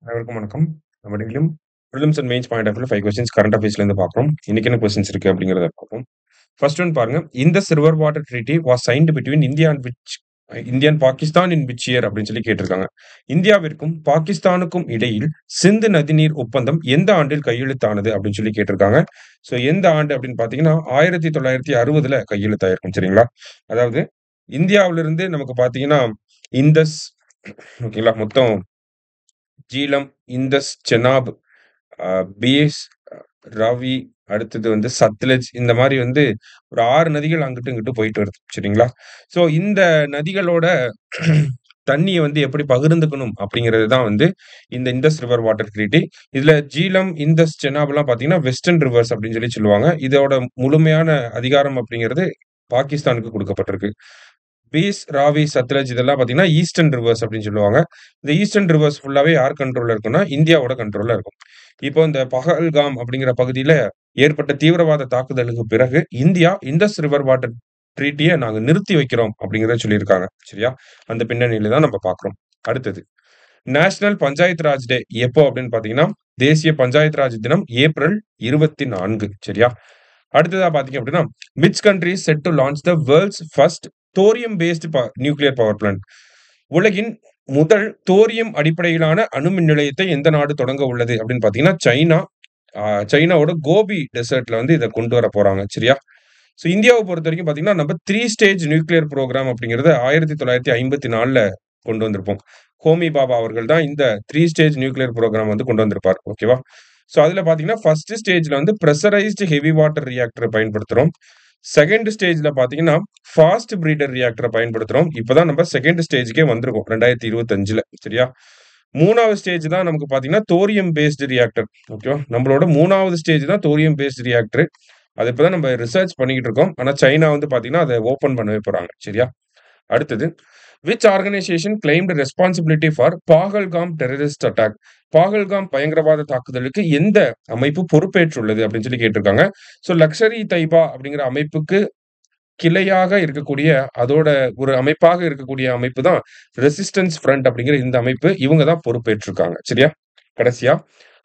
அனைவருக்கும் வணக்கம். நம்ம டெய்லியும் prelims and mains point of வியூல 5 கொஸ்டின்ஸ் கரண்ட் அஃபேர்ஸ்ல இருந்து பார்க்குறோம். இன்னைக்கு என்ன கொஸ்டின்ஸ் இருக்கு அப்படிங்கிறத பார்ப்போம். ஃபர்ஸ்ட் ஒன் பாருங்க. Indus river water treaty was signed between India and Pakistan in which year அப்படின்னு சொல்லி கேட்டிருக்காங்க. இந்தியாவிற்கும் பாகிஸ்தானுக்கும் இடையில் சிந்து நதிநீர் ஒப்பந்தம் எந்த ஆண்டில் கையெழுத்தானது அப்படின்னு சொல்லி கேட்டிருக்காங்க. ஸோ எந்த ஆண்டு அப்படின்னு பார்த்தீங்கன்னா 1960ல கையெழுத்தாயிருக்கும். சரிங்களா? அதாவது இந்தியாவிலிருந்து நமக்கு பார்த்தீங்கன்னா இந்தஸ் ஓகேங்களா? மொத்தம் ஜீலம், இந்தஸ், செனாப், பீஸ், ராவி, அடுத்தது வந்து சட்லஜ் இந்த மாரி வந்து ஒரு 6 நதிகள் அங்கிட்டு, இங்கிட்டு போயிட்டு வருது. சரிங்களா? ஸோ இந்த நதிகளோட தண்ணிய வந்து எப்படி பகிர்ந்துக்கணும் அப்படிங்கிறது தான் வந்து இந்த இண்டஸ் ரிவர் வாட்டர் ட்ரீட்டி. இதுல ஜீலம், இந்தஸ், செனாப்லாம் பார்த்தீங்கன்னா வெஸ்டர்ன் ரிவர்ஸ் அப்படின்னு சொல்லி சொல்லுவாங்க. இதோட முழுமையான அதிகாரம் அப்படிங்கிறது பாகிஸ்தானுக்கு குடுக்கப்பட்டிருக்கு. பீஸ், ராவி, சட்லஜ் இதெல்லாம் பார்த்தீங்கன்னா ஈஸ்டர்ன் ரிவர்ஸ் அப்படின்னு சொல்லுவாங்க. இந்த ஈஸ்டர்ன் ரிவர்ஸ் ஃபுல்லாவே யார் கண்ட்ரோல்ல இருக்கும்னா, இந்தியாவோட கண்ட்ரோல்ல இருக்கும். இப்போ இந்த பஹல்காம் அப்படிங்கிற பகுதியில ஏற்பட்ட தீவிரவாத தாக்குதலுக்கு பிறகு, இந்தியா இண்டஸ் ரிவர் வாட்டர் ட்ரீட்டிய நாங்க நிறுத்தி வைக்கிறோம் அப்படிங்கிறத சொல்லியிருக்காங்க. சரியா? அந்த பின்னணியில தான் நம்ம பார்க்கிறோம். அடுத்தது, நேஷனல் பஞ்சாயத் ராஜ் டே எப்போ அப்படின்னு பார்த்தீங்கன்னா, தேசிய பஞ்சாயத் ராஜ் தினம் ஏப்ரல் 24. சரியா? அடுத்ததா பார்த்தீங்க அப்படின்னா, which country is set to launch the world's first thorium based nuclear power plant? உலகின் முதல் தோரியம் அடிப்படையிலான அணு மின் நிலையத்தை எந்த நாடு தொடங்க உள்ளது அப்படின்னு பார்த்தீங்கன்னா, சைனா. சைனாவோட கோபி டெசர்ட்ல வந்து இத கொண்டு வர போறாங்க. சரியா? ஸோ இந்தியாவ பொறுத்தவரைக்கும் பார்த்தீங்கன்னா, நம்ம 3 ஸ்டேஜ் நியூக்ளியர் புரோகிராம் அப்படிங்கிறத 1954ல கொண்டு வந்திருப்போம். ஹோமி பாபா அவர்கள் தான் இந்த 3 ஸ்டேஜ் நியூக்ளியர் புரோகிராம் வந்து கொண்டு வந்திருப்பார். ஓகேவா? ஸோ அதுல பார்த்தீங்கன்னா, ஃபர்ஸ்ட் ஸ்டேஜ்ல வந்து பிரஷரைஸ்டு ஹெவி வாட்டர் ரியாக்டர பயன்படுத்துறோம். செகண்ட் ஸ்டேஜ்ல பார்த்தீங்கன்னா, ஃபாஸ்ட் பிரீடர் ரியாக்டர பயன்படுத்துறோம். இப்ப தான் நம்ம செகண்ட் ஸ்டேஜ்க்கே வந்திருக்கோம் 2025ல. சரியா? 3வது ஸ்டேஜ் தான் நமக்கு பார்த்தீங்கன்னா, தோரியம் பேஸ்டு ரியாக்டர். ஓகேவா? நம்மளோட 3வது ஸ்டேஜ் தான் தோரியம் பேஸ்டு ரியாக்டர். அது இப்ப தான் நம்ம ரிசர்ச் பண்ணிக்கிட்டு இருக்கோம். ஆனா சைனா வந்து பார்த்தீங்கன்னா, அத ஓப்பன் பண்ணவே போறாங்க. சரியா? அடுத்தது, which organization claimed responsibility for Pahalgam terrorist attack? Pahalgam பயங்கரவாத தாக்குதலுக்கு எந்த அமைப்பு பொறுப்பேற்றுள்ளது அப்படின்னு சொல்லி கேட்டிருக்காங்க. ஸோ லக்ஷர் இ தொய்பா அப்படிங்கிற அமைப்புக்கு கிளையாக இருக்கக்கூடிய அதோட ஒரு அமைப்பாக இருக்கக்கூடிய அமைப்பு தான் ரெசிஸ்டன்ஸ் ஃப்ரண்ட் அப்படிங்கிற இந்த அமைப்பு. இவங்க தான் பொறுப்பேற்றிருக்காங்க. சரியா? கடைசியா,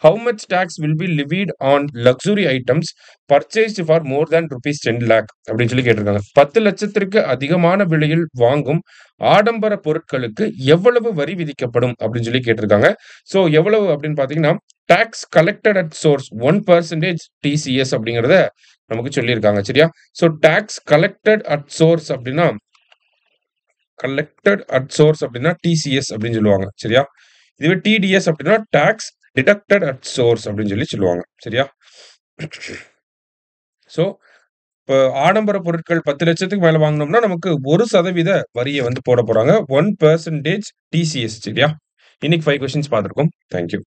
how much tax will be levied on luxury items purchased for more than rupees 10 lakh அப்படின்னு சொல்லி கேட்டிருக்காங்க. 10 லட்சத்திற்கு அதிகமான விலையில் வாங்கும் ஆடம்பர பொருட்களுக்கு எவ்வளவு வரி விதிக்கப்படும் அப்படின்னு சொல்லி கேட்டிருக்காங்க. ஸோ எவ்வளவு அப்படின்னு பார்த்தீங்கன்னா, tax collected at source 1% TCS அப்படிங்கிறத நமக்கு சொல்லியிருக்காங்க. சரியா? So tax collected at source அப்படின்னா டிசிஎஸ் அப்படின்னு சொல்லுவாங்க. சரியா? இதுவே டிடிஎஸ் அப்படின்னா டாக்ஸ் டிடக்டட் அட் சோர்ஸ் அப்படின்னு சொல்லி சொல்லுவாங்க. சரியா? ஸோ இப்ப ஆடம்பர பொருட்கள் 10 லட்சத்துக்கு மேல வாங்குனோம்னா, நமக்கு 1% வரிய வந்து போட போறாங்க. 1% டிசிஎஸ். சரியா? இன்னைக்கு 5 கொஸ்டின்ஸ் பார்த்திருக்கோம். Thank you.